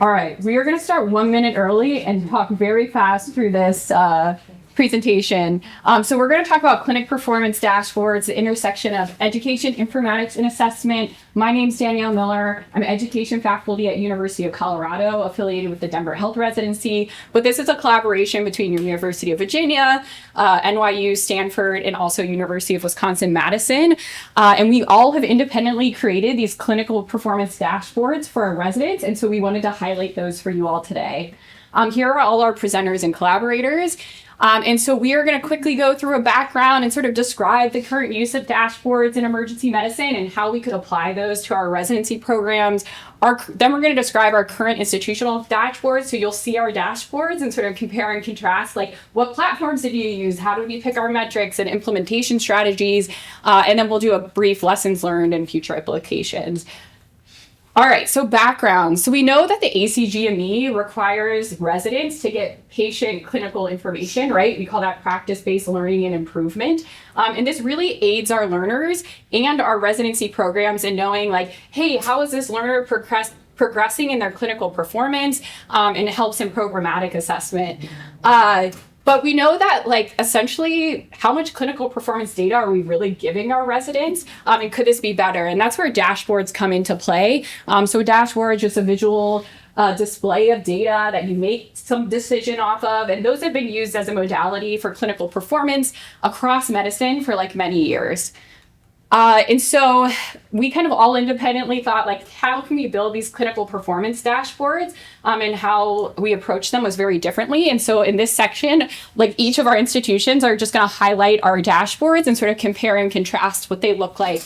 All right, we are going to start 1 minute early and talk very fast through this presentation. So we're going to talk about clinic performance dashboards, the intersection of education, informatics, and assessment. My name's Danielle Miller. I'm education faculty at University of Colorado, affiliated with the Denver Health Residency. But this is a collaboration between University of Virginia, NYU, Stanford, and also University of Wisconsin-Madison. And we all have independently created these clinical performance dashboards for our residents. And so we wanted to highlight those for you all today. Here are all our presenters and collaborators. And so we are going to quickly go through a background and sort of describe the current use of dashboards in emergency medicine and how we could apply those to our residency programs. Then we're going to describe our current institutional dashboards. So you'll see our dashboards and sort of compare and contrast, like what platforms did you use? How did we pick our metrics and implementation strategies? And then we'll do a brief lessons learned and future applications. All right, so background. So we know that the ACGME requires residents to get patient clinical information, right? We call that practice-based learning and improvement. And this really aids our learners and our residency programs in knowing like, hey, how is this learner progressing in their clinical performance? And it helps in programmatic assessment. But we know that, like, essentially, how much clinical performance data are we really giving our residents? And could this be better? And that's where dashboards come into play. So a dashboard is just a visual display of data that you make some decision off of. And those have been used as a modality for clinical performance across medicine for, like, many years. And so we kind of all independently thought, like, how can we build these clinical performance dashboards? And how we approach them was very differently. And so in this section, like, each of our institutions are just going to highlight our dashboards and sort of compare and contrast what they look like.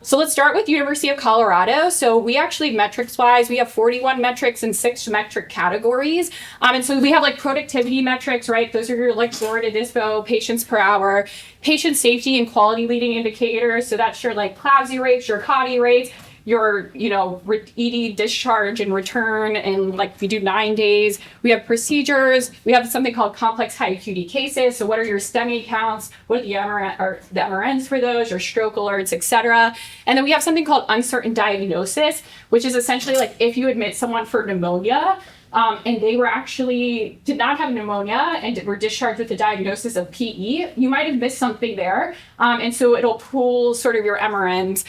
So let's start with University of Colorado. So we actually, metrics-wise, we have 41 metrics in 6 metric categories. And so we have like productivity metrics, right? Those are your like forward to dispo, patients per hour, patient safety and quality leading indicators. So that's your like CLABSI rates, your CAUTI rates, your, ED discharge and return, and like we do 9 days. We have procedures. We have something called complex high acuity cases. So what are your STEMI counts? What are the MRNs for those? Your stroke alerts, et cetera. And then we have something called uncertain diagnosis, which is essentially like if you admit someone for pneumonia, and they were actually did not have pneumonia and were discharged with a diagnosis of PE, you might have missed something there. And so it'll pool sort of your MRNs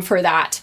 for that.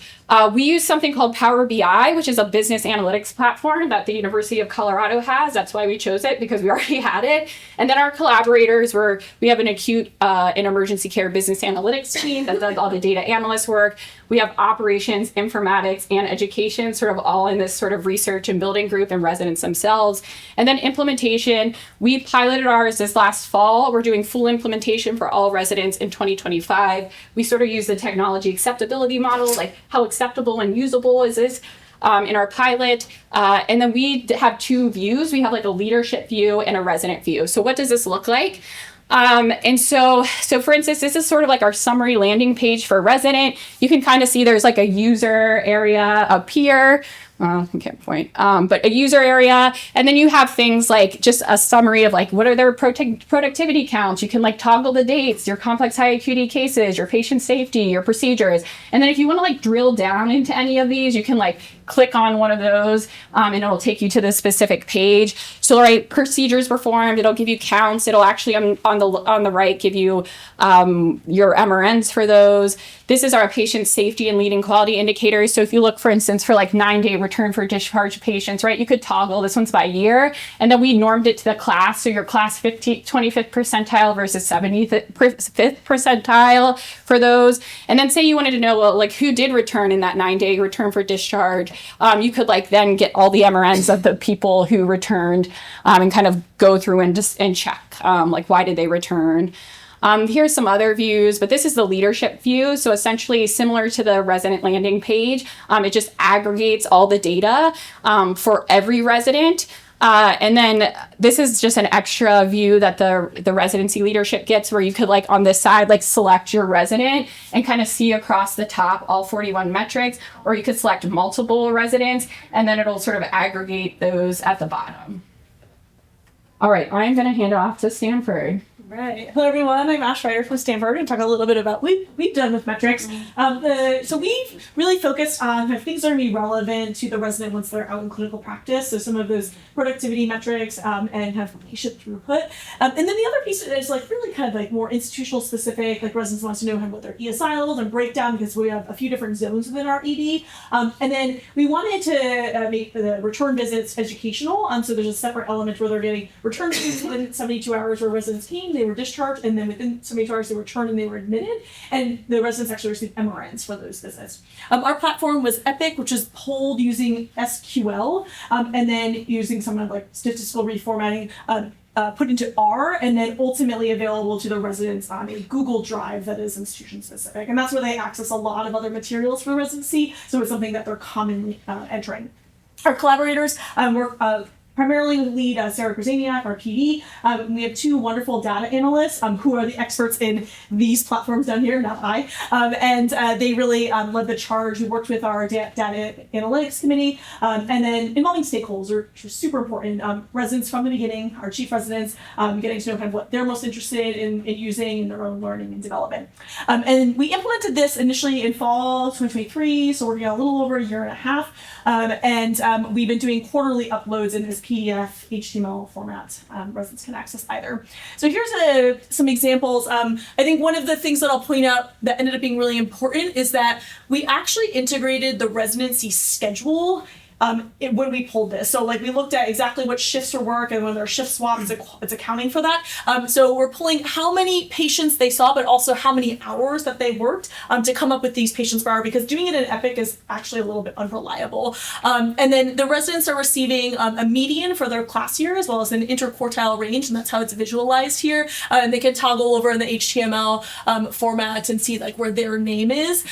We use something called Power BI, which is a business analytics platform that the University of Colorado has. That's why we chose it, because we already had it. And then our collaborators we have an acute and emergency care business analytics team that does all the data analyst work. We have operations, informatics, and education sort of all in this sort of research and building group and residents themselves. And then implementation, we piloted ours this last fall. We're doing full implementation for all residents in 2025. We sort of use the technology acceptability model, like how acceptable and usable is this in our pilot. And then we have 2 views. We have like a leadership view and a resident view. So what does this look like? And so for instance, this is sort of like our summary landing page for resident. You can kind of see there's like a user area up here. I can't point, but a user area. And then you have things like just a summary of like, what are their productivity counts? You can like toggle the dates, your complex high acuity cases, your patient safety, your procedures. And then if you want to like drill down into any of these, you can like click on one of those and it'll take you to the specific page. So right, procedures performed, it'll give you counts. It'll actually on the right give you your MRNs for those. This is our patient safety and leading quality indicators. So if you look, for instance, for like 9-day return for discharge patients, right, you could toggle, this one's by year, and then we normed it to the class. So your class 25th percentile versus 75th percentile for those. And then say you wanted to know, well, like who did return in that 9-day return for discharge, you could like then get all the MRNs of the people who returned and kind of go through and check like why did they return. Here's some other views, but this is the leadership view. So essentially similar to the resident landing page, it just aggregates all the data for every resident. And then this is just an extra view that the residency leadership gets, where you could like on this side, like select your resident and kind of see across the top all 41 metrics, or you could select multiple residents and then it'll sort of aggregate those at the bottom. All right, I'm going to hand it off to Stanford. Right. Hello, everyone. I'm Ash Ryder from Stanford and talk a little bit about what we've done with metrics. So we've really focused on kind of things that are going to be relevant to the resident once they're out in clinical practice. So some of those productivity metrics and have patient throughput. And then the other piece is like really kind of like more institutional specific, like residents want to know what their ESI levels and breakdown because we have a few different zones within our ED. And then we wanted to make the return visits educational. So there's a separate element where they're getting return visits within 72 hours where residents came, they were discharged, and then within 72 hours they returned and they were admitted, and the residents actually received MRNs for those visits. Our platform was Epic, which is pulled using SQL, and then using some of like statistical reformatting put into R, and then ultimately available to the residents on a Google Drive that is institution specific, and that's where they access a lot of other materials for residency, so it's something that they're commonly entering. Our collaborators work primarily lead Sarah Krasaniak, our PD. We have two wonderful data analysts who are the experts in these platforms down here, not I. And they really led the charge. We worked with our data analytics committee, and then involving stakeholders, which is super important. Residents from the beginning, our chief residents, getting to know kind of what they're most interested in using in their own learning and development. And we implemented this initially in fall 2023, so we're working on a little over a year and a half. And we've been doing quarterly uploads in this PDF, HTML format. Residents can access either. So here's some examples. I think one of the things that I'll point out that ended up being really important is that we actually integrated the residency schedule when we pulled this. So like we looked at exactly what shifts are work, and when there are shift swaps, it's accounting for that. So we're pulling how many patients they saw, but also how many hours that they worked to come up with these patients per hour, because doing it in Epic is actually a little bit unreliable. And then the residents are receiving a median for their class year, as well as an interquartile range, and that's how it's visualized here. And they can toggle over in the HTML format and see like where their name is.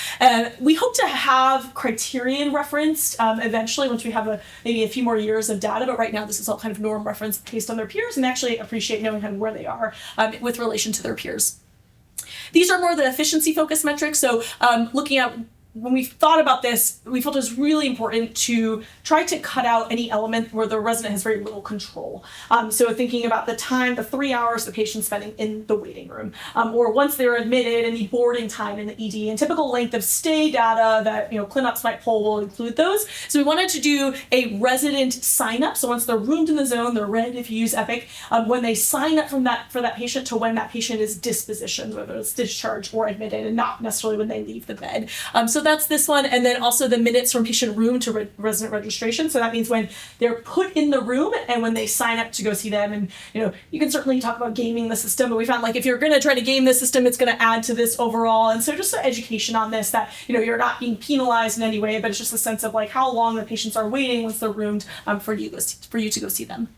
We hope to have criterion referenced eventually once we have maybe a few more years of data, but right now this is all kind of norm reference based on their peers, and actually appreciate knowing kind of where they are with relation to their peers. These are more the efficiency focused metrics. So looking at when we thought about this, we felt it was really important to try to cut out any element where the resident has very little control. So thinking about the time, the 3 hours the patient's spending in the waiting room, or once they're admitted, and the boarding time in the ED, and typical length of stay data that ClinOps might pull will include those. So we wanted to do a resident sign up. So once they're roomed in the zone, they're ready if you use Epic. When they sign up for that patient to when that patient is dispositioned, whether it's discharged or admitted, and not necessarily when they leave the bed. So that's this one, and then also the minutes from patient room to resident registration. So that means when they're put in the room and when they sign up to go see them. And you can certainly talk about gaming the system, but we found like if you're going to try to game the system, it's going to add to this overall. And so just an education on this, that you're not being penalized in any way, but it's just a sense of like how long the patients are waiting once they're roomed for you to go see them.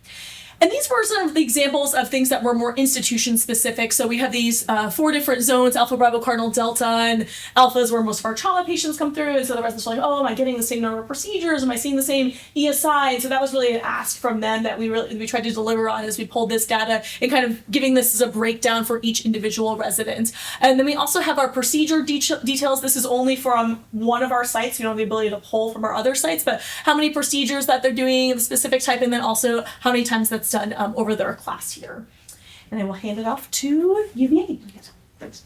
And these were some of the examples of things that were more institution specific. So we have these 4 different zones: Alpha, Bravo, Cardinal, Delta, and Alpha is where most of our trauma patients come through. And so the residents are like, oh, am I getting the same number of procedures? Am I seeing the same ESI? And so that was really an ask from them that we tried to deliver on as we pulled this data and kind of giving this as a breakdown for each individual resident. And then we also have our procedure details. This is only from one of our sites. We don't have the ability to pull from our other sites, but how many procedures that they're doing, the specific type, and then also how many times that's done over their class year. And I will hand it off to UVA. Thanks.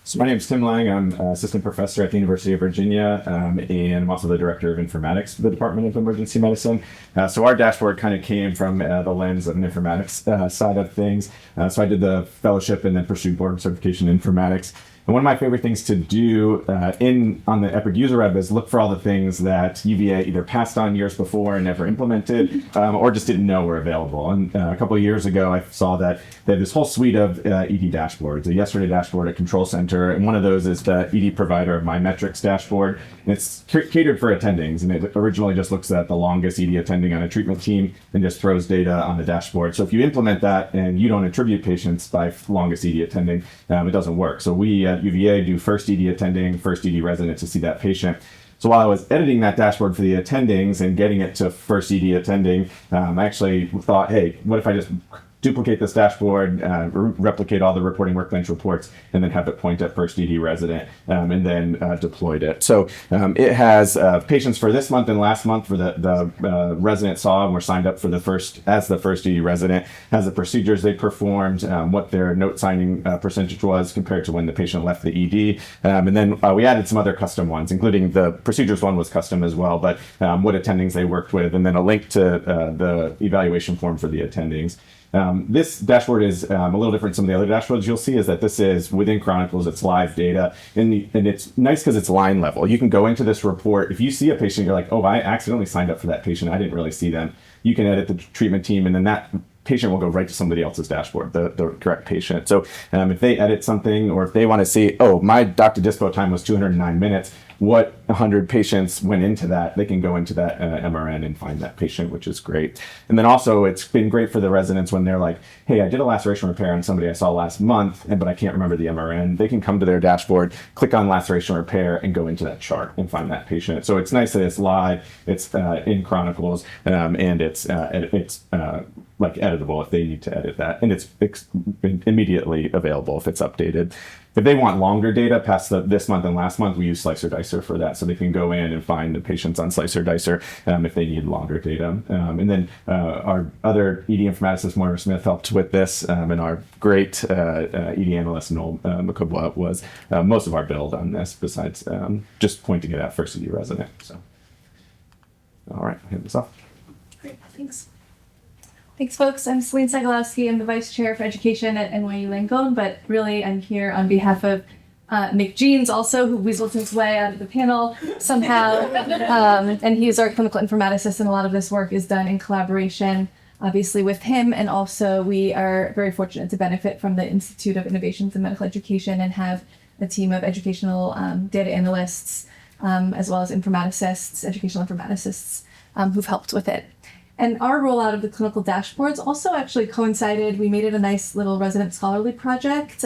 So my name is Tim Lang. I'm assistant professor at the University of Virginia, and I'm also the director of informatics for the Department of Emergency Medicine. So our dashboard kind of came from the lens of an informatics side of things. So I did the fellowship and then pursued board certification in informatics. And one of my favorite things to do on the Epic user web is look for all the things that UVA either passed on years before and never implemented, or just didn't know were available. And a couple of years ago, I saw that they have this whole suite of ED dashboards, a yesterday dashboard, a control center, and one of those is the ED provider of My Metrics dashboard. And it's catered for attendings, and it originally just looks at the longest ED attending on a treatment team and just throws data on the dashboard. So if you implement that and you don't attribute patients by longest ED attending, it doesn't work. So we at UVA do first ED attending, first ED resident to see that patient. So while I was editing that dashboard for the attendings and getting it to first ED attending, I actually thought, hey, what if I just duplicate this dashboard, replicate all the reporting workbench reports, and then have it point at first ED resident, and then deployed it. So it has patients for this month and last month for the resident saw and were signed up for the first ED resident, has the procedures they performed, what their note signing percentage was compared to when the patient left the ED, and then we added some other custom ones, including the procedures one was custom as well, but what attendings they worked with, and then a link to the evaluation form for the attendings. This dashboard is a little different from some of the other dashboards you'll see, is that this is within Chronicles, it's live data, and it's nice because it's line level. You can go into this report. If you see a patient, you're like, oh, I accidentally signed up for that patient. I didn't really see them. You can edit the treatment team, and then that patient will go right to somebody else's dashboard, the correct patient. So if they edit something, or if they want to see, oh, my Dr. Dispo time was 209 minutes, what 100 patients went into that, they can go into that MRN and find that patient, which is great. And then also it's been great for the residents when they're like, hey, I did a laceration repair on somebody I saw last month, but I can't remember the MRN. They can come to their dashboard, click on laceration repair, and go into that chart and find that patient. So it's nice that it's live, it's in Chronicles, and it's like editable if they need to edit that, and it's immediately available if it's updated. If they want longer data past this month and last month, we use Slicer Dicer for that, so they can go in and find the patients on Slicer Dicer if they need longer data. And then our other ED informaticist, Moira Smith, helped with this, and our great ED analyst, Noel Makubwa, was most of our build on this, besides just pointing it at first ED resident. So, all right, I'll hand this off. Great, thanks. Thanks, folks. I'm Celine Segalowski. I'm the Vice Chair for Education at NYU Langone, but really I'm here on behalf of Nick Jeans also, who weaseled his way out of the panel somehow. And he's our clinical informaticist, and a lot of this work is done in collaboration, obviously, with him. And also we are very fortunate to benefit from the Institute of Innovations in Medical Education and have a team of educational data analysts, as well as informaticists, educational informaticists, who've helped with it. And our rollout of the clinical dashboards also actually coincided. We made it a nice little resident scholarly project.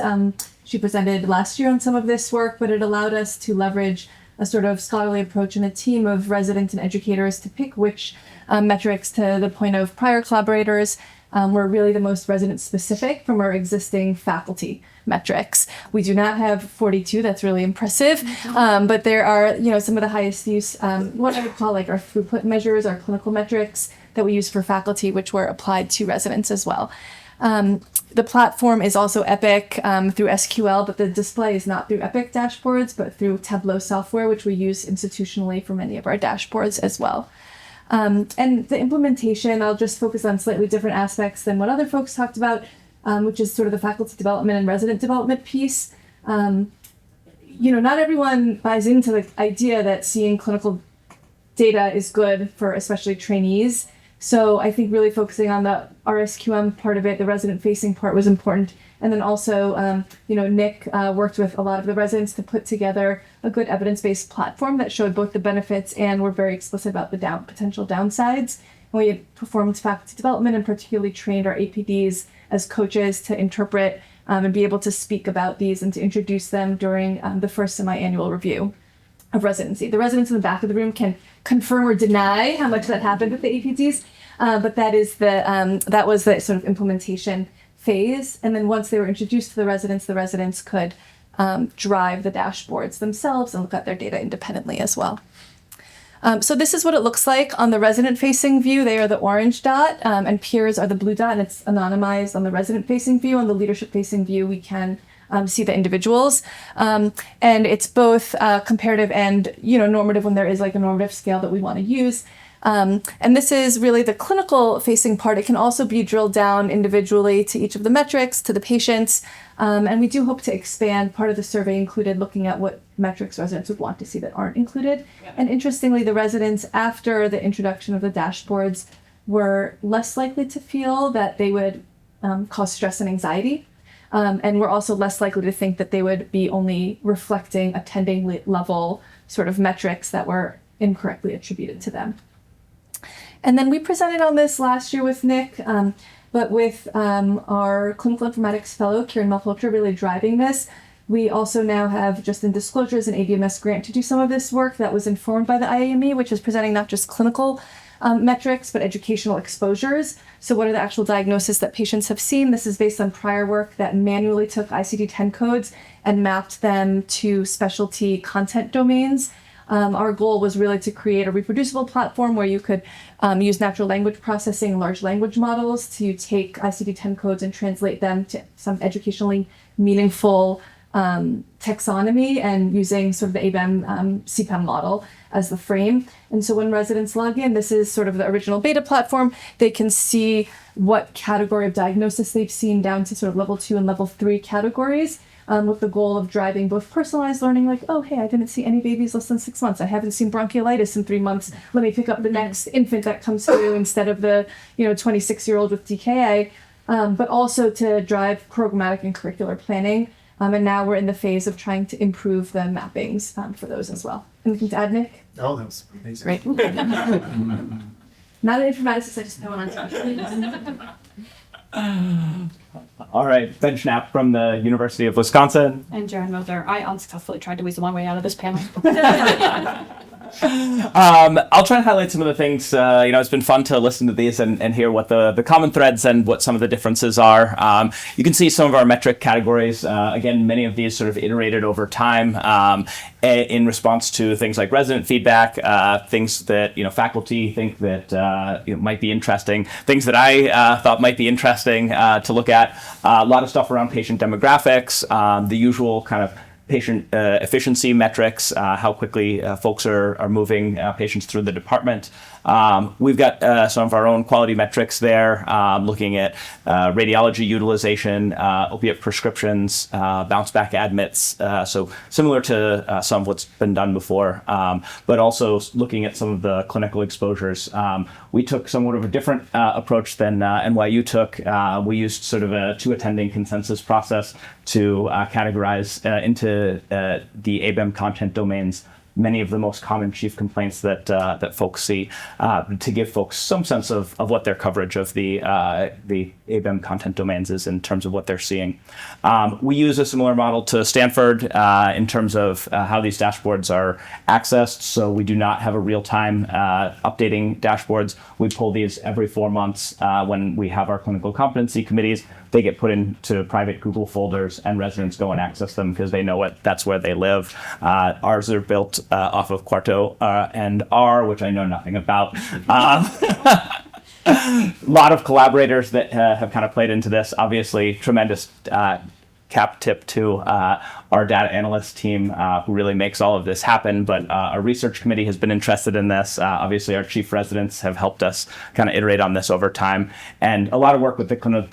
She presented last year on some of this work, but it allowed us to leverage a sort of scholarly approach and a team of residents and educators to pick which metrics, to the point of prior collaborators, were really the most resident specific from our existing faculty metrics. We do not have 42, that's really impressive, but there are, some of the highest use, what I would call like our throughput measures, our clinical metrics that we use for faculty, which were applied to residents as well. The platform is also Epic through SQL, but the display is not through Epic dashboards, but through Tableau software, which we use institutionally for many of our dashboards as well. And the implementation, I'll just focus on slightly different aspects than what other folks talked about, which is sort of the faculty development and resident development piece. Not everyone buys into the idea that seeing clinical data is good for especially trainees. So I think really focusing on the RSQM part of it, the resident-facing part, was important. And then also, Nick worked with a lot of the residents to put together a good evidence-based platform that showed both the benefits and were very explicit about the potential downsides. And we had performed faculty development and particularly trained our APDs as coaches to interpret and be able to speak about these and to introduce them during the first semi-annual review of residency. The residents in the back of the room can confirm or deny how much that happened with the APDs, but that was the sort of implementation phase. And then once they were introduced to the residents could drive the dashboards themselves and look at their data independently as well. So this is what it looks like on the resident-facing view. They are the orange dot, and peers are the blue dot, and it's anonymized on the resident-facing view. On the leadership-facing view, we can see the individuals. And it's both comparative and normative when there is like a normative scale that we want to use. And this is really the clinical facing part. It can also be drilled down individually to each of the metrics, to the patients. And we do hope to expand. Part of the survey included looking at what metrics residents would want to see that aren't included. Yeah. And interestingly, the residents, after the introduction of the dashboards, were less likely to feel that they would cause stress and anxiety. And we're also less likely to think that they would be only reflecting attending level sort of metrics that were incorrectly attributed to them. And then we presented on this last year with Nick, but with our clinical informatics fellow, Kieran Malhotra, really driving this. We also now have, just in disclosures, an ABMS grant to do some of this work that was informed by the IAME, which is presenting not just clinical metrics, but educational exposures. So what are the actual diagnoses that patients have seen? This is based on prior work that manually took ICD-10 codes and mapped them to specialty content domains. Our goal was really to create a reproducible platform where you could use natural language processing, large language models to take ICD-10 codes and translate them to some educationally meaningful taxonomy, and using sort of the ABEM CPEM model as the frame. And so when residents log in, this is sort of the original beta platform. They can see what category of diagnosis they've seen down to sort of level 2 and level 3 categories, with the goal of driving both personalized learning, like, oh, hey, I didn't see any babies less than 6 months. I haven't seen bronchiolitis in 3 months. Let me pick up the next infant that comes through instead of the 26-year-old with DKA, but also to drive programmatic and curricular planning. And now we're in the phase of trying to improve the mappings for those as well. Anything to add, Nick? Oh, that was amazing. Great. Not an informaticist, I just know one on top. All right, Ben Schnapp from the University of Wisconsin. And Jaron Mulder. I unsuccessfully tried to weasel my way out of this panel. I'll try and highlight some of the things. It's been fun to listen to these and hear what the common threads and what some of the differences are. You can see some of our metric categories. Again, many of these sort of iterated over time in response to things like resident feedback, things that faculty think that might be interesting, things that I thought might be interesting to look at. A lot of stuff around patient demographics, the usual kind of patient efficiency metrics, how quickly folks are moving patients through the department. We've got some of our own quality metrics there, looking at radiology utilization, opiate prescriptions, bounce back admits, so similar to some of what's been done before, but also looking at some of the clinical exposures. We took somewhat of a different approach than NYU took. We used sort of a 2 attending consensus process to categorize into the ABEM content domains many of the most common chief complaints that folks see, to give folks some sense of what their coverage of the ABEM content domains is in terms of what they're seeing. We use a similar model to Stanford in terms of how these dashboards are accessed. So we do not have a real-time updating dashboards. We pull these every 4 months when we have our clinical competency committees. They get put into private Google folders, and residents go and access them because they know that's where they live. Ours are built off of Quarto and R, which I know nothing about. A lot of collaborators that have kind of played into this. Obviously, tremendous cap tip to our data analyst team who really makes all of this happen. But our research committee has been interested in this. Obviously, our chief residents have helped us kind of iterate on this over time. And a lot of work with the clinical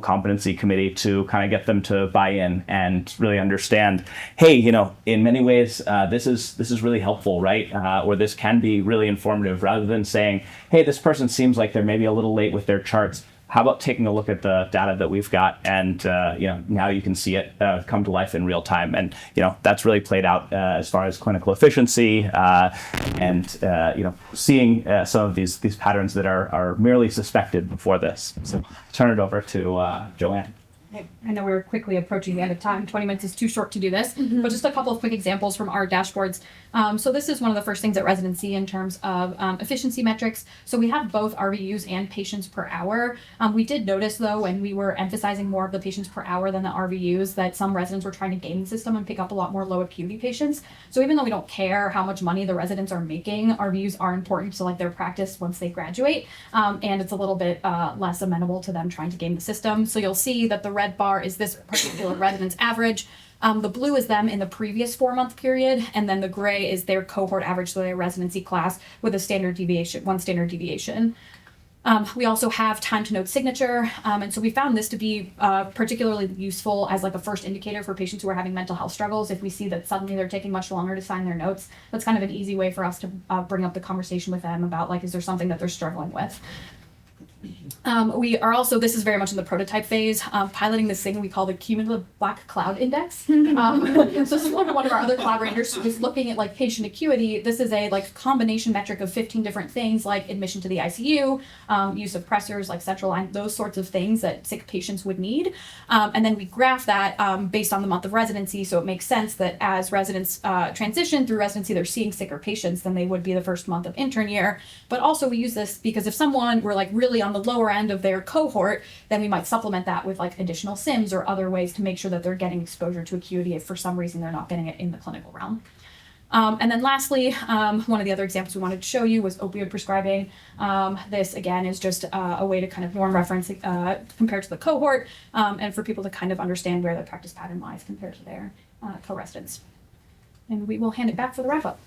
competency committee to kind of get them to buy in and really understand, hey, in many ways, this is really helpful, right? Or this can be really informative, rather than saying, hey, this person seems like they're maybe a little late with their charts. How about taking a look at the data that we've got, and now you can see it come to life in real time, and that's really played out as far as clinical efficiency and seeing some of these patterns that are merely suspected before this. So turn it over to Joanne. I know we're quickly approaching the end of time. 20 minutes is too short to do this, but just a couple of quick examples from our dashboards. So this is one of the first things at residency in terms of efficiency metrics. So we have both RVUs and patients per hour. We did notice, though, when we were emphasizing more of the patients per hour than the RVUs, that some residents were trying to game the system and pick up a lot more low acuity patients. So even though we don't care how much money the residents are making, RVUs are important to their practice once they graduate, and it's a little bit less amenable to them trying to game the system. So you'll see that the red bar is this particular resident's average. The blue is them in the previous 4-month period, and then the gray is their cohort average, so their residency class with a standard deviation, 1 standard deviation. We also have time to note signature, and so we found this to be particularly useful as a first indicator for patients who are having mental health struggles. If we see that suddenly they're taking much longer to sign their notes, that's kind of an easy way for us to bring up the conversation with them about is there something that they're struggling with. We are also, this is very much in the prototype phase, piloting this thing we call the cumulative black cloud index. So this is one of our other collaborators who's looking at like patient acuity. This is a like combination metric of 15 different things like admission to the ICU, use of pressors like central line, those sorts of things that sick patients would need. And then we graph that based on the month of residency. So it makes sense that as residents transition through residency, they're seeing sicker patients than they would be the first month of intern year. But also we use this because if someone were like really on the lower end of their cohort, then we might supplement that with like additional SIMs or other ways to make sure that they're getting exposure to acuity if for some reason they're not getting it in the clinical realm. And then lastly, one of the other examples we wanted to show you was opioid prescribing. This again is just a way to kind of norm reference compared to the cohort and for people to kind of understand where their practice pattern lies compared to their co-residents. And we will hand it back for the wrap up.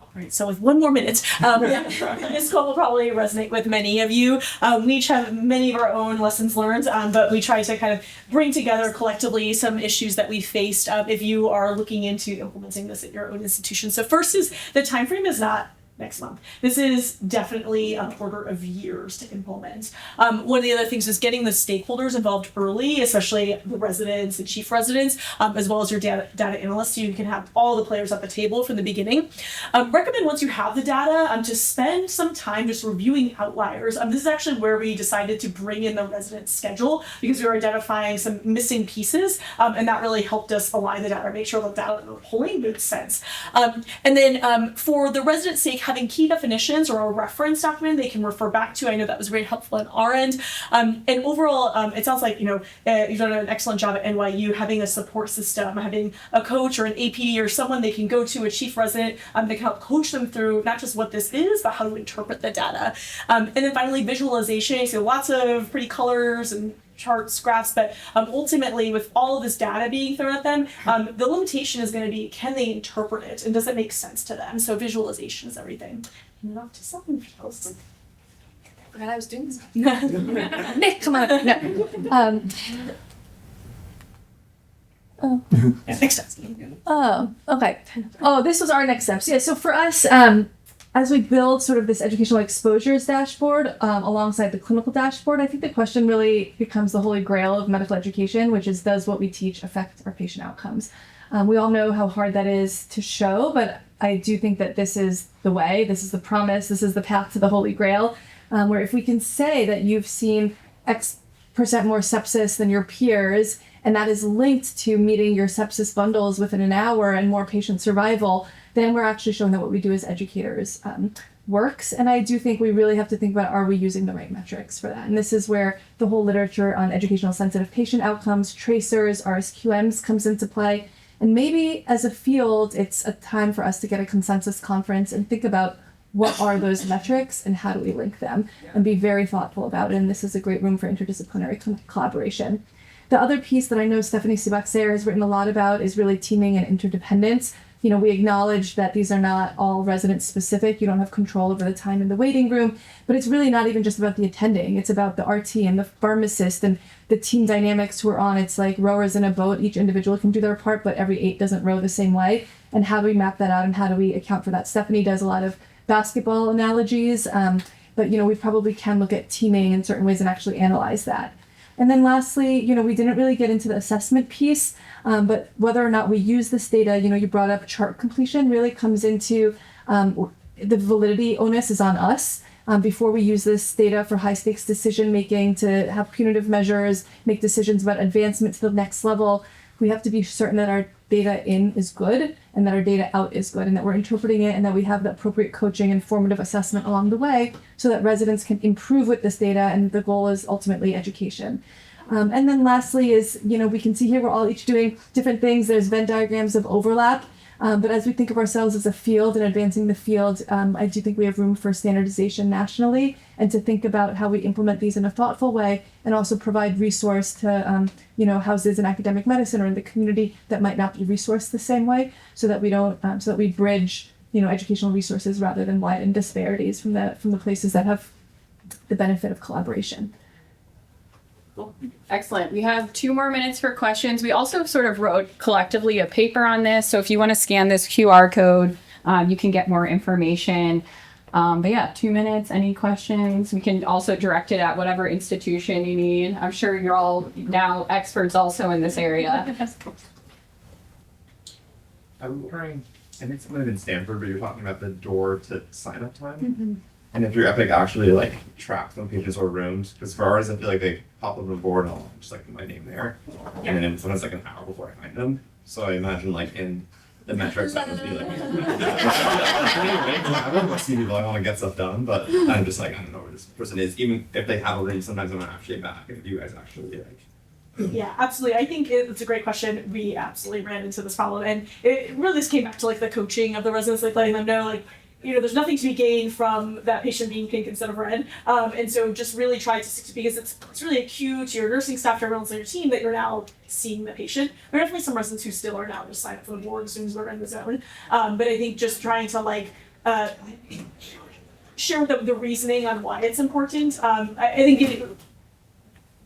All right, so with one more minute, this call will probably resonate with many of you. We each have many of our own lessons learned, but we try to kind of bring together collectively some issues that we faced if you are looking into implementing this at your own institution. So first is the time frame is not next month. This is definitely an order of years to implement. One of the other things is getting the stakeholders involved early, especially the residents and chief residents, as well as your data analysts, so you can have all the players at the table from the beginning. Recommend once you have the data to spend some time just reviewing outliers. This is actually where we decided to bring in the resident schedule because we were identifying some missing pieces, and that really helped us align the data, make sure the data we're pulling made sense. And then for the resident's sake, having key definitions or a reference document they can refer back to. I know that was very helpful on our end. And overall, it sounds like, you've done an excellent job at NYU having a support system, having a coach or an APD or someone they can go to, a chief resident, that can help coach them through not just what this is, but how to interpret the data. And then finally, visualization. So lots of pretty colors and charts, graphs, but ultimately with all of this data being thrown at them, the limitation is going to be, can they interpret it and does it make sense to them? So visualization is everything. And off to something else. I forgot I was doing this. Nick, come on. No. Next steps. Oh, okay. Oh, this was our next steps. Yeah, so for us, as we build sort of this educational exposures dashboard alongside the clinical dashboard, I think the question really becomes the holy grail of medical education, which is, does what we teach affect our patient outcomes? We all know how hard that is to show, but I do think that this is the way, this is the promise, this is the path to the holy grail, where if we can say that you've seen X% more sepsis than your peers, and that is linked to meeting your sepsis bundles within an hour and more patient survival, then we're actually showing that what we do as educators works. And I do think we really have to think about, are we using the right metrics for that? And this is where the whole literature on educational sensitive patient outcomes, tracers, RSQMs comes into play. And maybe as a field, it's a time for us to get a consensus conference and think about what are those metrics and how do we link them and be very thoughtful about it. And this is a great room for interdisciplinary collaboration. The other piece that I know Stephanie Subaxer has written a lot about is really teaming and interdependence. We acknowledge that these are not all resident specific. You don't have control over the time in the waiting room, but it's really not even just about the attending. It's about the RT and the pharmacist and the team dynamics who are on. It's like rowers in a boat. Each individual can do their part, but every 8 doesn't row the same way. And how do we map that out and how do we account for that? Stephanie does a lot of basketball analogies, but we probably can look at teaming in certain ways and actually analyze that. And then lastly, we didn't really get into the assessment piece, but whether or not we use this data, you brought up chart completion really comes into the validity onus is on us. Before we use this data for high stakes decision making to have punitive measures, make decisions about advancement to the next level, we have to be certain that our data in is good and that our data out is good and that we're interpreting it and that we have the appropriate coaching and formative assessment along the way so that residents can improve with this data, and the goal is ultimately education. And then lastly is, we can see here we're all each doing different things. There's Venn diagrams of overlap. But as we think of ourselves as a field and advancing the field, I do think we have room for standardization nationally and to think about how we implement these in a thoughtful way and also provide resource to, houses in academic medicine or in the community that might not be resourced the same way, so that we don't, so that we bridge, educational resources rather than widen disparities from the places that have the benefit of collaboration. Cool. Excellent. We have 2 more minutes for questions. We also sort of wrote collectively a paper on this. So if you want to scan this QR code, you can get more information. But yeah, 2 minutes, any questions? We can also direct it at whatever institution you need. I'm sure you're all now experts also in this area. I'm wondering, I think someone in Stanford, but you're talking about the door to sign up time. And if your Epic actually like tracks on pages or rooms, because for ours, I feel like they pop up on the board and I'll just like put my name there. And then sometimes like an hour before I find them. So I imagine like in the metrics, I would be like, I want to see people, I want to get stuff done, but I'm just like, I don't know where this person is. Even if they have a room, sometimes I'm not actually back. If you guys actually like. Yeah, absolutely. I think it's a great question. We absolutely ran into this problem, and it really just came back to like the coaching of the residents, like letting them know, like, you know, there's nothing to be gained from that patient being pink instead of red. And so just really try to stick to, because it's really a cue to your nursing staff, to everyone else on your team, that you're now seeing the patient. There are definitely some residents who still are now just sign up for the board as soon as they're in the zone. But I think just trying to like share the reasoning on why it's important. I think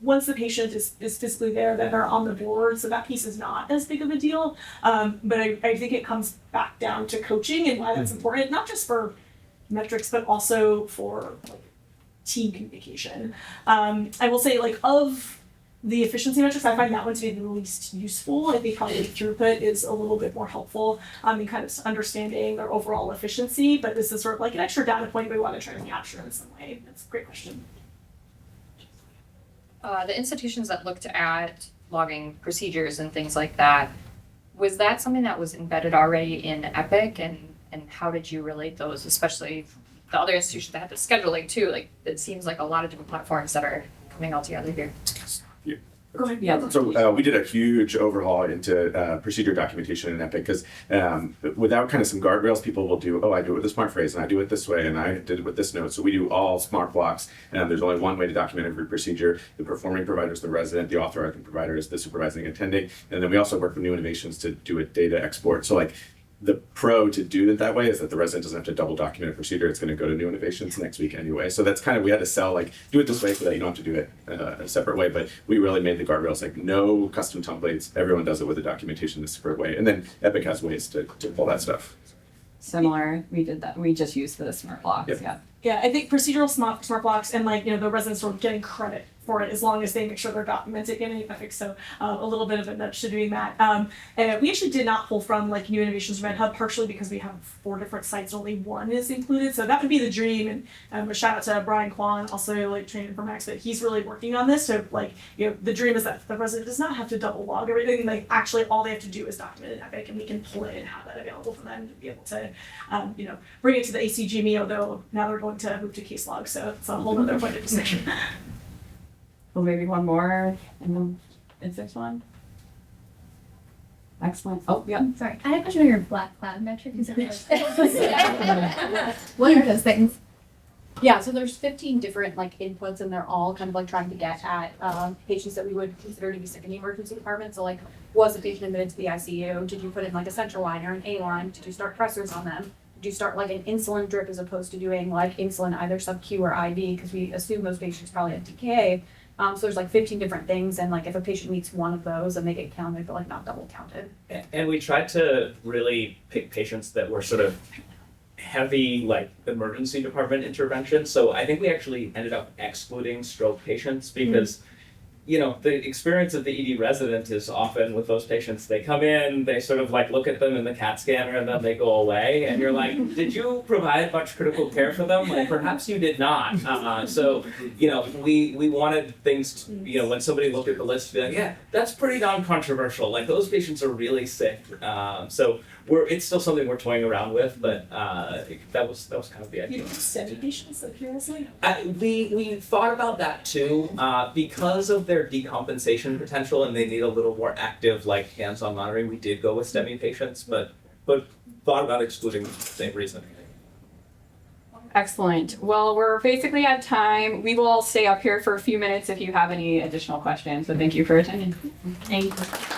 once the patient is physically there, then they're on the board, so that piece is not as big of a deal. But I think it comes back down to coaching and why that's important, not just for metrics, but also for like team communication. I will say, like, of the efficiency metrics, I find that one to be the least useful. I think probably throughput is a little bit more helpful in kind of understanding their overall efficiency, but this is sort of like an extra data point we want to try to capture in some way. That's a great question. The institutions that looked at logging procedures and things like that, was that something that was embedded already in Epic, and how did you relate those, especially the other institutions that had the scheduling too? Like, it seems like a lot of different platforms that are coming all together here. Go ahead. Yeah. So we did a huge overhaul into procedure documentation in Epic, because without kind of some guardrails, people will do, oh, I do it with a smart phrase, and I do it this way, and I did it with this note. So we do all smart blocks, and there's only one way to document every procedure. The performing provider is the resident, the authorizing provider is the supervising attending, and then we also work with New Innovations to do a data export. So like, the pro to do it that way is that the resident doesn't have to double document a procedure. It's going to go to New Innovations next week anyway. So that's kind of, we had to sell, like, do it this way so that you don't have to do it a separate way. But we really made the guardrails like no custom templates. Everyone does it with the documentation this separate way. And then Epic has ways to pull that stuff. Similar, we did that. We just used the smart blocks. Yep. Yeah. Yeah, I think procedural smart blocks, and like, you know, the residents are getting credit for it as long as they make sure they're documented in Epic. So a little bit of a nudge to doing that. And we actually did not pull from like New Innovations Red Hub, partially because we have 4 different sites, only one is included. So that would be the dream. And a shout out to Brian Kwan, also like trained Informatics, but he's really working on this. So like, you know, the dream is that the resident does not have to double log everything. Like, actually all they have to do is document it in Epic, and we can pull it and have that available for them to be able to, you know, bring it to the ACGME, although now they're going to move to case log. So it's a whole other point of discussion. Well, maybe one more, and then is this one? Excellent. Oh, yeah. Sorry, I had a question on your black cloud metric. Is it what are those things? Yeah, so there's 15 different like inputs, and they're all kind of like trying to get at patients that we would consider to be sick in the emergency department. So like, was the patient admitted to the ICU? Did you put in like a central line or an A line? Did you start pressors on them? Did you start like an insulin drip as opposed to doing like insulin either sub-Q or IV? Because we assume those patients probably have DKA. So there's like 15 different things, and like if a patient meets one of those, then they get counted, but like not double counted. And we tried to really pick patients that were sort of heavy, like emergency department intervention. So I think we actually ended up excluding stroke patients because, you know, the experience of the ED resident is often with those patients, they come in, they sort of like look at them in the CAT scanner, and then they go away. And you're like, did you provide much critical care for them? Like, perhaps you did not. So, you know, we wanted things, to, you know, when somebody looked at the list, to be like, yeah, that's pretty non-controversial. Like, those patients are really sick. So it's still something we're toying around with, but that was kind of the idea. You know, 70 patients, like, seriously? We thought about that too, because of their decompensation potential, and they need a little more active, like hands-on monitoring. We did go with STEMI patients, but thought about excluding the same reason. Excellent. Well, we're basically at time. We will stay up here for a few minutes if you have any additional questions, but thank you for attending. Thank you.